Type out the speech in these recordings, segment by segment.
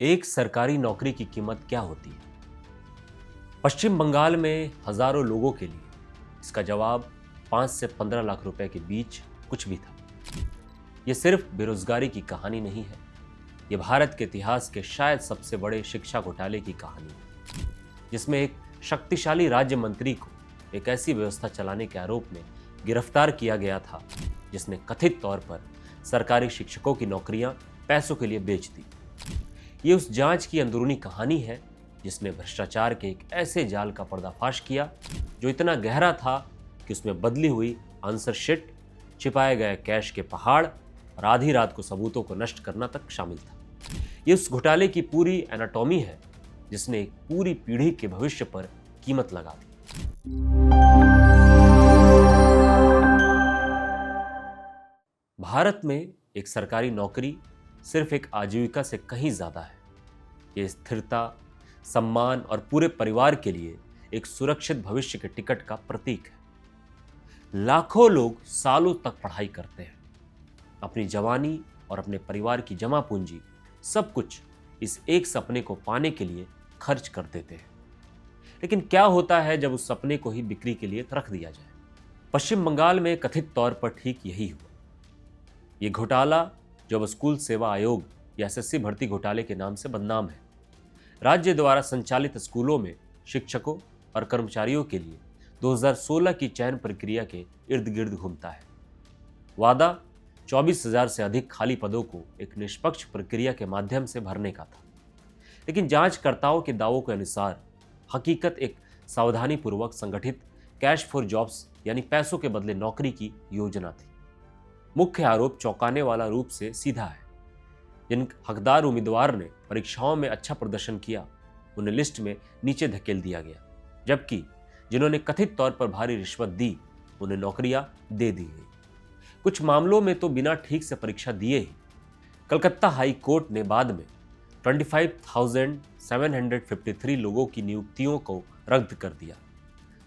एक सरकारी नौकरी की कीमत क्या होती है? पश्चिम बंगाल में हजारों लोगों के लिए इसका जवाब 5 से 15 लाख रुपए के बीच कुछ भी था। यह सिर्फ बेरोजगारी की कहानी नहीं है, यह भारत के इतिहास के शायद सबसे बड़े शिक्षा घोटाले की कहानी है, जिसमें एक शक्तिशाली राज्य मंत्री को एक ऐसी व्यवस्था चलाने के आरोप में गिरफ्तार किया गया था जिसने कथित तौर पर सरकारी शिक्षकों की नौकरियां पैसों के लिए बेच दी। ये उस जांच की अंदरूनी कहानी है जिसने भ्रष्टाचार के एक ऐसे जाल का पर्दाफाश किया जो इतना गहरा था कि उसमें बदली हुई आंसर शीट, छिपाए गए कैश के पहाड़ और आधी रात को सबूतों को नष्ट करना तक शामिल था। ये उस घोटाले की पूरी एनाटॉमी है जिसने एक पूरी पीढ़ी के भविष्य पर कीमत लगा दी। भारत में एक सरकारी नौकरी सिर्फ एक आजीविका से कहीं ज्यादा है। ये स्थिरता, सम्मान और पूरे परिवार के लिए एक सुरक्षित भविष्य के टिकट का प्रतीक है। लाखों लोग सालों तक पढ़ाई करते हैं, अपनी जवानी और अपने परिवार की जमा पूंजी सब कुछ इस एक सपने को पाने के लिए खर्च कर देते हैं। लेकिन क्या होता है जब उस सपने को ही बिक्री के लिए रख दिया जाए? पश्चिम बंगाल में कथित तौर पर ठीक यही हुआ। यह घोटाला जो अब स्कूल सेवा आयोग या एसएससी भर्ती घोटाले के नाम से बदनाम है, राज्य द्वारा संचालित स्कूलों में शिक्षकों और कर्मचारियों के लिए 2016 की चयन प्रक्रिया के इर्द गिर्द घूमता है। वादा 24,000 से अधिक खाली पदों को एक निष्पक्ष प्रक्रिया के माध्यम से भरने का था, लेकिन जांचकर्ताओं के दावों के अनुसार हकीकत एक सावधानीपूर्वक संगठित कैश फॉर जॉब्स यानी पैसों के बदले नौकरी की योजना थी। मुख्य आरोप चौंकाने वाला रूप से सीधा है। जिन हकदार उम्मीदवार ने परीक्षाओं में अच्छा प्रदर्शन किया उन्हें लिस्ट में नीचे धकेल दिया गया, जबकि जिन्होंने कथित तौर पर भारी रिश्वत दी उन्हें नौकरियां दे दी गई। कुछ मामलों में तो बिना ठीक से परीक्षा दिए ही कलकत्ता हाई कोर्ट ने बाद में 25,753 लोगों की नियुक्तियों को रद्द कर दिया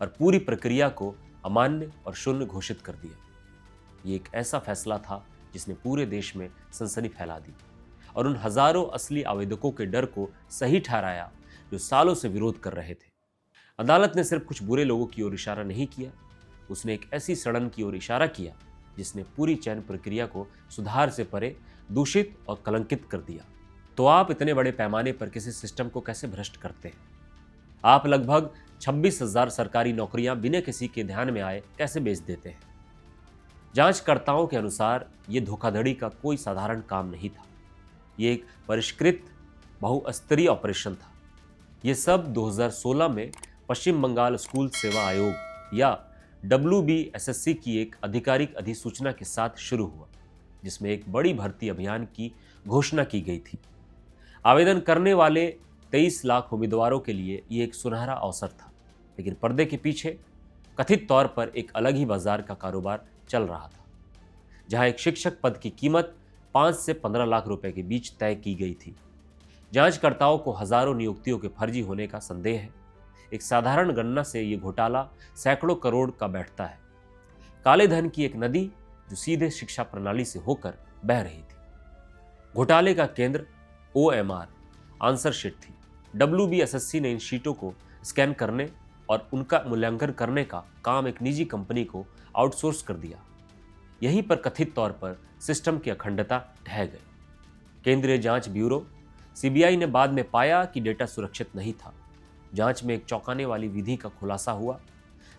और पूरी प्रक्रिया को अमान्य और शून्य घोषित कर दिया। ये एक ऐसा फैसला था जिसने पूरे देश में सनसनी फैला दी और उन हजारों असली आवेदकों के डर को सही ठहराया जो सालों से विरोध कर रहे थे। अदालत ने सिर्फ कुछ बुरे लोगों की ओर इशारा नहीं किया, उसने एक ऐसी सड़न की ओर इशारा किया जिसने पूरी चयन प्रक्रिया को सुधार से परे दूषित और कलंकित कर दिया। तो आप इतने बड़े पैमाने पर किसी सिस्टम को कैसे भ्रष्ट करते हैं? आप लगभग 26,000 सरकारी नौकरियां बिना किसी के ध्यान में आए कैसे बेच देते हैं? जांचकर्ताओं के अनुसार यह धोखाधड़ी का कोई साधारण काम नहीं था। यह एक परिष्कृत बहुस्तरीय ऑपरेशन था। यह सब 2016 में पश्चिम बंगाल स्कूल सेवा आयोग या WBSSC की एक आधिकारिक अधिसूचना के साथ शुरू हुआ, जिसमें एक बड़ी भर्ती अभियान की घोषणा की गई थी। आवेदन करने वाले 23 लाख उम्मीदवारों के लिए यह एक सुनहरा अवसर था, लेकिन पर्दे के पीछे कथित तौर पर एक अलग ही बाजार का कारोबार चल रहा था, जहां एक शिक्षक पद की कीमत 5 से 15 लाख रुपए के बीच तय की गई थी। जांचकर्ताओं को हजारों नियुक्तियों के फर्जी होने का संदेह है। एक साधारण गणना से यह घोटाला सैकड़ों करोड़ का बैठता है। काले धन की एक नदी जो सीधे शिक्षा प्रणाली से होकर बह रही थी। घोटाले का केंद्र OMR आंसर शीट थी। WBSSC ने इन शीटों को स्कैन करने और उनका मूल्यांकन करने का काम एक निजी कंपनी को आउटसोर्स कर दिया। यहीं पर कथित तौर पर सिस्टम की अखंडता ढह गई। केंद्रीय जांच ब्यूरो CBI ने बाद में पाया कि डेटा सुरक्षित नहीं था। जांच में एक चौंकाने वाली विधि का खुलासा हुआ।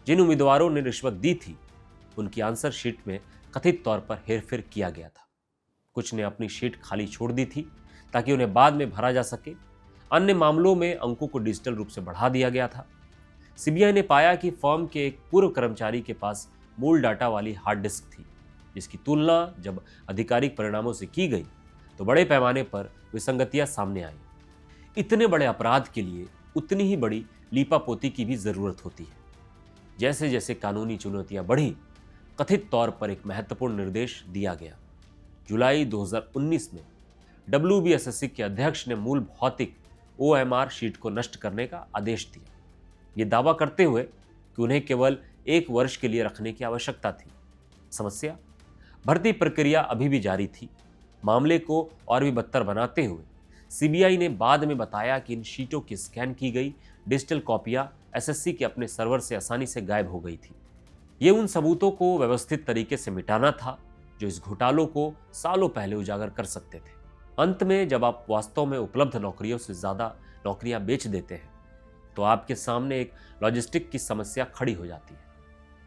जिन उम्मीदवारों ने रिश्वत दी थी उनकी आंसर शीट में कथित तौर पर हेरफेर किया गया था। कुछ ने अपनी शीट खाली छोड़ दी थी ताकि उन्हें बाद में भरा जा सके। अन्य मामलों में अंकों को डिजिटल रूप से बढ़ा दिया गया था। CBI ने पाया कि फर्म के एक पूर्व कर्मचारी के पास मूल डाटा वाली हार्ड डिस्क थी, जिसकी तुलना जब आधिकारिक परिणामों से की गई तो बड़े पैमाने पर विसंगतियां सामने आई। इतने बड़े अपराध के लिए उतनी ही बड़ी लीपापोती की भी जरूरत होती है। जैसे जैसे कानूनी चुनौतियां बढ़ी, कथित तौर पर एक महत्वपूर्ण निर्देश दिया गया। जुलाई 2019 में WBSSC के अध्यक्ष ने मूल भौतिक OMR शीट को नष्ट करने का आदेश दिया, ये दावा करते हुए कि उन्हें केवल 1 वर्ष के लिए रखने की आवश्यकता थी। समस्या, भर्ती प्रक्रिया अभी भी जारी थी। मामले को और भी बदतर बनाते हुए सीबीआई ने बाद में बताया कि इन शीटों की स्कैन की गई डिजिटल कॉपियां एसएससी के अपने सर्वर से आसानी से गायब हो गई थी। ये उन सबूतों को व्यवस्थित तरीके से मिटाना था जो इस घोटालों को सालों पहले उजागर कर सकते थे। अंत में जब आप वास्तव में उपलब्ध नौकरियों से ज्यादा नौकरियां बेच देते हैं तो आपके सामने एक लॉजिस्टिक की समस्या खड़ी हो जाती है।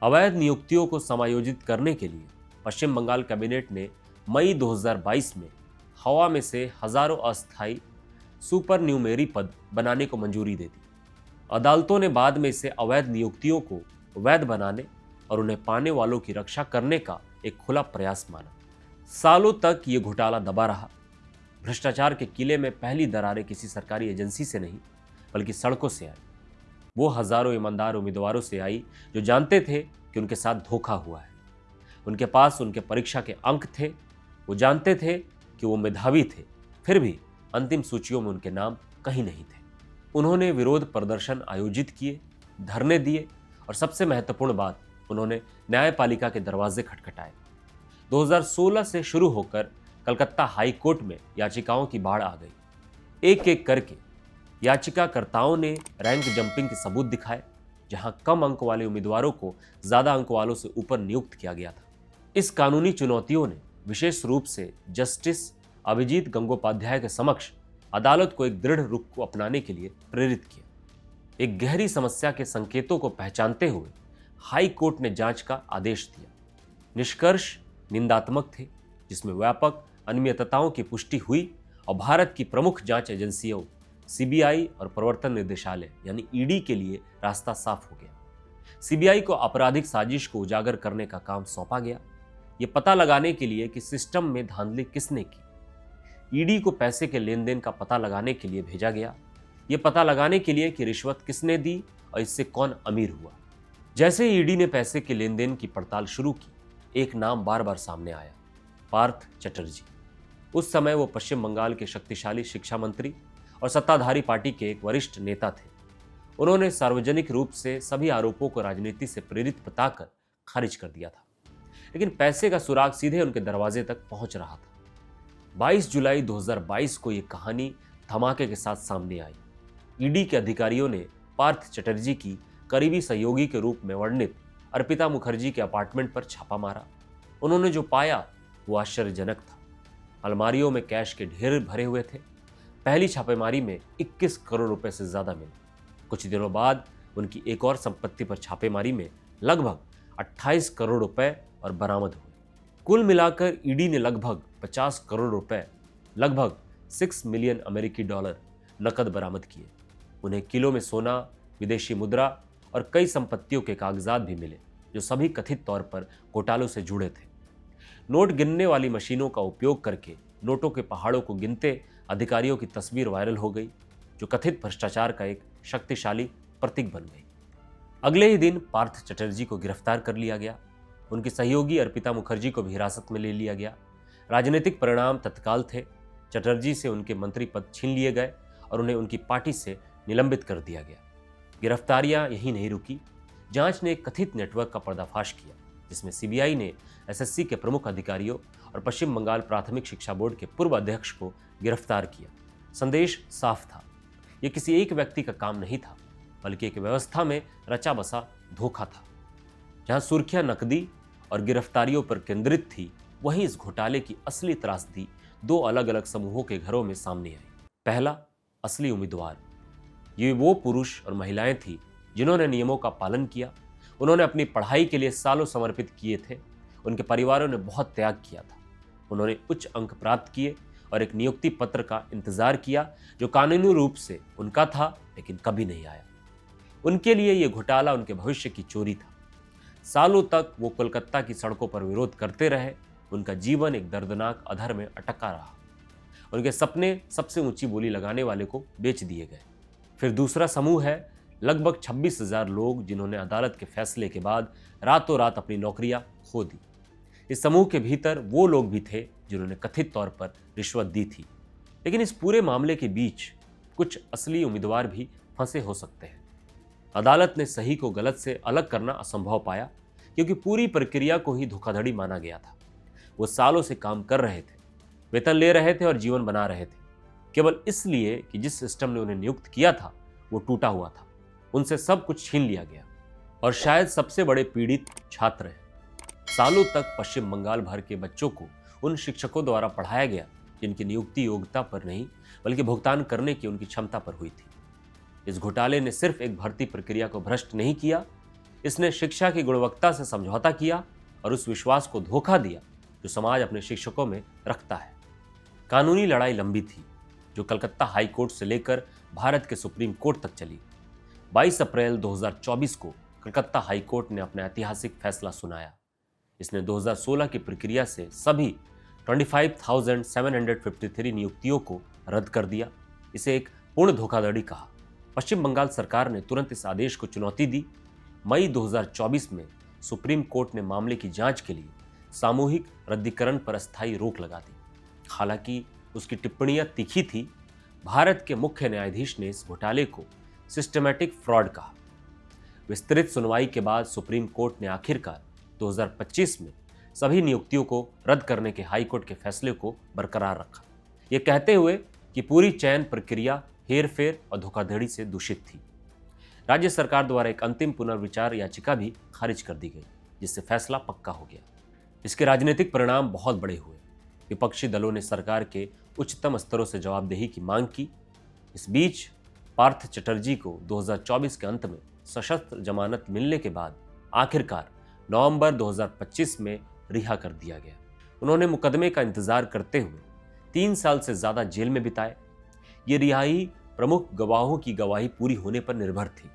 अवैध नियुक्तियों को समायोजित करने के लिए पश्चिम बंगाल कैबिनेट ने मई 2022 में हवा में से हजारों अस्थायी सुपर न्यूमेरी पद बनाने को मंजूरी दे दी। अदालतों ने बाद में इसे अवैध नियुक्तियों को वैध बनाने और उन्हें पाने वालों की रक्षा करने का एक खुला प्रयास माना। सालों तक ये घोटाला दबा रहा। भ्रष्टाचार के किले में पहली दरारें किसी सरकारी एजेंसी से नहीं बल्कि सड़कों से आई। वो हजारों ईमानदार उम्मीदवारों से आई जो जानते थे कि उनके साथ धोखा हुआ है। उनके पास उनके परीक्षा के अंक थे, वो जानते थे कि वो मेधावी थे, फिर भी अंतिम सूचियों में उनके नाम कहीं नहीं थे। उन्होंने विरोध प्रदर्शन आयोजित किए, धरने दिए और सबसे महत्वपूर्ण बात, उन्होंने न्यायपालिका के दरवाजे खटखटाए। 2016 से शुरू होकर कलकत्ता हाई कोर्ट में याचिकाओं की बाढ़ आ गई। एक एक करके याचिकाकर्ताओं ने रैंक जंपिंग के सबूत दिखाए, जहां कम अंक वाले उम्मीदवारों को ज्यादा अंक वालों से ऊपर नियुक्त किया गया था। इस कानूनी चुनौतियों ने विशेष रूप से जस्टिस अभिजीत गंगोपाध्याय के समक्ष अदालत को एक दृढ़ रुख को अपनाने के लिए प्रेरित किया। एक गहरी समस्या के संकेतों को पहचानते हुए हाई कोर्ट ने जांच का आदेश दिया। निष्कर्ष निंदात्मक थे, जिसमें व्यापक अनियमितताओं की पुष्टि हुई और भारत की प्रमुख जांच एजेंसियों सीबीआई और प्रवर्तन निदेशालय यानी ईडी के लिए रास्ता साफ हो गया। सीबीआई को आपराधिक साजिश को उजागर करने का काम सौंपा गया, ये पता लगाने के लिए कि सिस्टम में धांधली किसने की। ईडी को पैसे के लेन देन का पता लगाने के लिए भेजा गया, ये पता लगाने के लिए कि रिश्वत किसने दी और इससे कौन अमीर हुआ। जैसे ईडी ने पैसे के लेन देन की पड़ताल शुरू की, एक नाम बार बार सामने आया, पार्थ चटर्जी। उस समय वो पश्चिम बंगाल के शक्तिशाली शिक्षा मंत्री और सत्ताधारी पार्टी के एक वरिष्ठ नेता थे। उन्होंने सार्वजनिक रूप से सभी आरोपों को राजनीति से प्रेरित बताकर खारिज कर दिया था, लेकिन पैसे का सुराग सीधे उनके दरवाजे तक पहुंच रहा था। 22 जुलाई 2022 को यह कहानी धमाके के साथ सामने आई। ईडी के अधिकारियों ने पार्थ चटर्जी की करीबी सहयोगी के रूप में वर्णित अर्पिता मुखर्जी के अपार्टमेंट पर छापा मारा। उन्होंने जो पाया वो आश्चर्यजनक था। अलमारियों में कैश के ढेर भरे हुए थे। पहली छापेमारी में 21 करोड़ रुपए से ज्यादा मिले। कुछ दिनों बाद उनकी एक और संपत्ति पर छापेमारी में लगभग 28 करोड़ रुपए और बरामद हुए। कुल मिलाकर ईडी ने लगभग 50 करोड़ रुपए, लगभग 6 मिलियन अमेरिकी डॉलर नकद बरामद किए। उन्हें किलो में सोना, विदेशी मुद्रा और कई संपत्तियों के कागजात भी मिले, जो सभी कथित तौर पर घोटालों से जुड़े थे। नोट गिनने वाली मशीनों का उपयोग करके नोटों के पहाड़ों को गिनते अधिकारियों की तस्वीर वायरल हो गई, जो कथित भ्रष्टाचार का एक शक्तिशाली प्रतीक बन गई। अगले ही दिन पार्थ चटर्जी को गिरफ्तार कर लिया गया। उनकी सहयोगी अर्पिता मुखर्जी को भी हिरासत में ले लिया गया। राजनीतिक परिणाम तत्काल थे। चटर्जी से उनके मंत्री पद छीन लिए गए और उन्हें उनकी पार्टी से निलंबित कर दिया गया। गिरफ्तारियां यहीं नहीं रुकी। जांच ने एक कथित नेटवर्क का पर्दाफाश किया, जिसमें सीबीआई ने एसएससी के प्रमुख अधिकारियों और पश्चिम बंगाल प्राथमिक शिक्षा बोर्ड के पूर्व अध्यक्ष को गिरफ्तार किया। संदेश साफ था, यह किसी एक व्यक्ति का काम नहीं था, बल्कि एक व्यवस्था में रचा बसा धोखा था। जहां सुर्खियां नकदी और गिरफ्तारियों पर केंद्रित थी, वहीं इस घोटाले की असली त्रासदी दो अलग अलग समूहों के घरों में सामने आई। पहला, असली उम्मीदवार। ये वो पुरुष और महिलाएं थी जिन्होंने नियमों का पालन किया। उन्होंने अपनी पढ़ाई के लिए सालों समर्पित किए थे। उनके परिवारों ने बहुत त्याग किया था। उन्होंने उच्च अंक प्राप्त किए और एक नियुक्ति पत्र का इंतजार किया जो कानूनी रूप से उनका था, लेकिन कभी नहीं आया। उनके लिए यह घोटाला उनके भविष्य की चोरी था। सालों तक वो कोलकाता की सड़कों पर विरोध करते रहे। उनका जीवन एक दर्दनाक अधर में अटका रहा। उनके सपने सबसे ऊंची बोली लगाने वाले को बेच दिए गए। फिर दूसरा समूह है लगभग 26,000 लोग जिन्होंने अदालत के फैसले के बाद रातों रात अपनी नौकरियां खो दी। इस समूह के भीतर वो लोग भी थे जिन्होंने कथित तौर पर रिश्वत दी थी। लेकिन इस पूरे मामले के बीच कुछ असली उम्मीदवार भी फंसे हो सकते हैं। अदालत ने सही को गलत से अलग करना असंभव पाया, क्योंकि पूरी प्रक्रिया को ही धोखाधड़ी माना गया था। वो सालों से काम कर रहे थे, वेतन ले रहे थे और जीवन बना रहे थे। केवल इसलिए कि जिस सिस्टम ने उन्हें नियुक्त किया था वो टूटा हुआ था। उनसे सब कुछ छीन लिया गया और शायद सबसे बड़े पीड़ित छात्र हैं। सालों तक पश्चिम बंगाल भर के बच्चों को उन शिक्षकों द्वारा पढ़ाया गया जिनकी नियुक्ति योग्यता पर नहीं बल्कि भुगतान करने की उनकी क्षमता पर हुई थी। इस घोटाले ने सिर्फ एक भर्ती प्रक्रिया को भ्रष्ट नहीं किया, इसने शिक्षा की गुणवत्ता से समझौता किया और उस विश्वास को धोखा दिया जो समाज अपने शिक्षकों में रखता है। कानूनी लड़ाई लंबी थी जो कलकत्ता हाई कोर्ट से लेकर भारत के सुप्रीम कोर्ट तक चली। 22 अप्रैल 2024 को कलकत्ता हाई कोर्ट ने अपना ऐतिहासिक फैसला सुनाया। इसने 2016 की प्रक्रिया से सभी 25,753 नियुक्तियों को रद्द कर दिया। इसे एक पूर्ण धोखाधड़ी कहा। पश्चिम बंगाल सरकार ने तुरंत इस आदेश को चुनौती दी। मई 2024 में सुप्रीम कोर्ट ने मामले की जांच के लिए सामूहिक रद्दीकरण पर अस्थायी रोक लगा दी। हालांकि उसकी टिप्पणियां तीखी थी। भारत के मुख्य न्यायाधीश ने इस घोटाले को सिस्टमैटिक फ्रॉड कहा। विस्तृत सुनवाई के बाद सुप्रीम कोर्ट ने आखिरकार 2025 में सभी नियुक्तियों को रद्द करने के हाईकोर्ट के फैसले को बरकरार रखा, ये कहते हुए कि पूरी चयन प्रक्रिया हेरफेर और धोखाधड़ी से दूषित थी। राज्य सरकार द्वारा एक अंतिम पुनर्विचार याचिका भी खारिज कर दी गई, जिससे फैसला पक्का हो गया। इसके राजनीतिक परिणाम बहुत बड़े हुए। विपक्षी दलों ने सरकार के उच्चतम स्तरों से जवाबदेही की मांग की। इस बीच पार्थ चटर्जी को 2024 के अंत में सशस्त्र जमानत मिलने के बाद आखिरकार नवंबर 2025 में रिहा कर दिया गया। उन्होंने मुकदमे का इंतजार करते हुए 3 साल से ज्यादा जेल में बिताए। ये रिहाई प्रमुख गवाहों की गवाही पूरी होने पर निर्भर थी।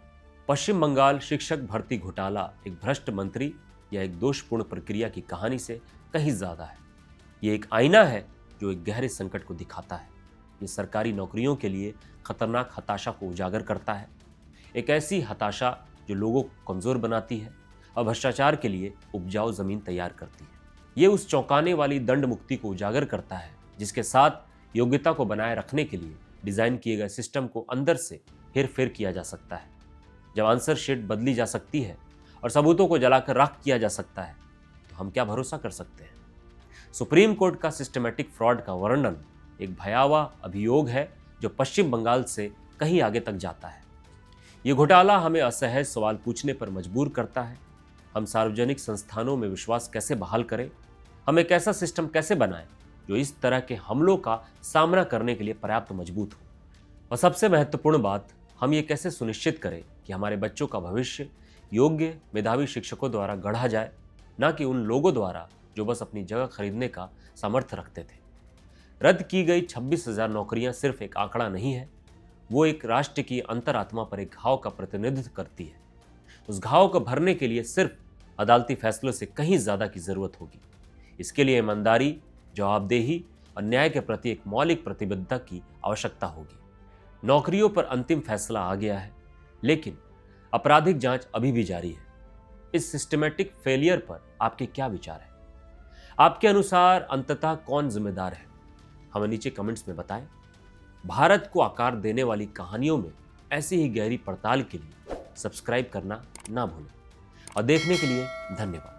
पश्चिम बंगाल शिक्षक भर्ती घोटाला एक भ्रष्ट मंत्री या एक दोषपूर्ण प्रक्रिया की कहानी से कहीं ज्यादा है। ये एक आईना है जो एक गहरे संकट को दिखाता है। ये सरकारी नौकरियों के लिए खतरनाक हताशा को उजागर करता है, एक ऐसी हताशा जो लोगों को कमजोर बनाती है और भ्रष्टाचार के लिए उपजाऊ जमीन तैयार करती है। ये उस चौंकाने वाली दंड मुक्ति को उजागर करता है जिसके साथ योग्यता को बनाए रखने के लिए डिजाइन किए गए सिस्टम को अंदर से हेरफेर किया जा सकता है। जब आंसर शीट बदली जा सकती है और सबूतों को जलाकर राख किया जा सकता है तो हम क्या भरोसा कर सकते हैं? सुप्रीम कोर्ट का सिस्टमैटिक फ्रॉड का वर्णन एक भयावह अभियोग है जो पश्चिम बंगाल से कहीं आगे तक जाता है। ये घोटाला हमें असहज सवाल पूछने पर मजबूर करता है। हम सार्वजनिक संस्थानों में विश्वास कैसे बहाल करें? हम एक ऐसा सिस्टम कैसे बनाएं जो इस तरह के हमलों का सामना करने के लिए पर्याप्त मजबूत हो? और सबसे महत्वपूर्ण बात, हम ये कैसे सुनिश्चित करें कि हमारे बच्चों का भविष्य योग्य मेधावी शिक्षकों द्वारा गढ़ा जाए, न कि उन लोगों द्वारा जो बस अपनी जगह खरीदने का सामर्थ्य रखते थे। रद्द की गई 26,000 नौकरियां सिर्फ एक आंकड़ा नहीं है, वो एक राष्ट्र की अंतरात्मा पर एक घाव का प्रतिनिधित्व करती है। उस घाव को भरने के लिए सिर्फ अदालती फैसलों से कहीं ज्यादा की जरूरत होगी। इसके लिए ईमानदारी, जवाबदेही और न्याय के प्रति एक मौलिक प्रतिबद्धता की आवश्यकता होगी। नौकरियों पर अंतिम फैसला आ गया है, लेकिन आपराधिक जांच अभी भी जारी है। इस सिस्टमैटिक फेलियर पर आपके क्या विचार है? आपके अनुसार अंततः कौन जिम्मेदार है? हमें नीचे कमेंट्स में बताएं। भारत को आकार देने वाली कहानियों में ऐसी ही गहरी पड़ताल के लिए सब्सक्राइब करना ना भूलें और देखने के लिए धन्यवाद।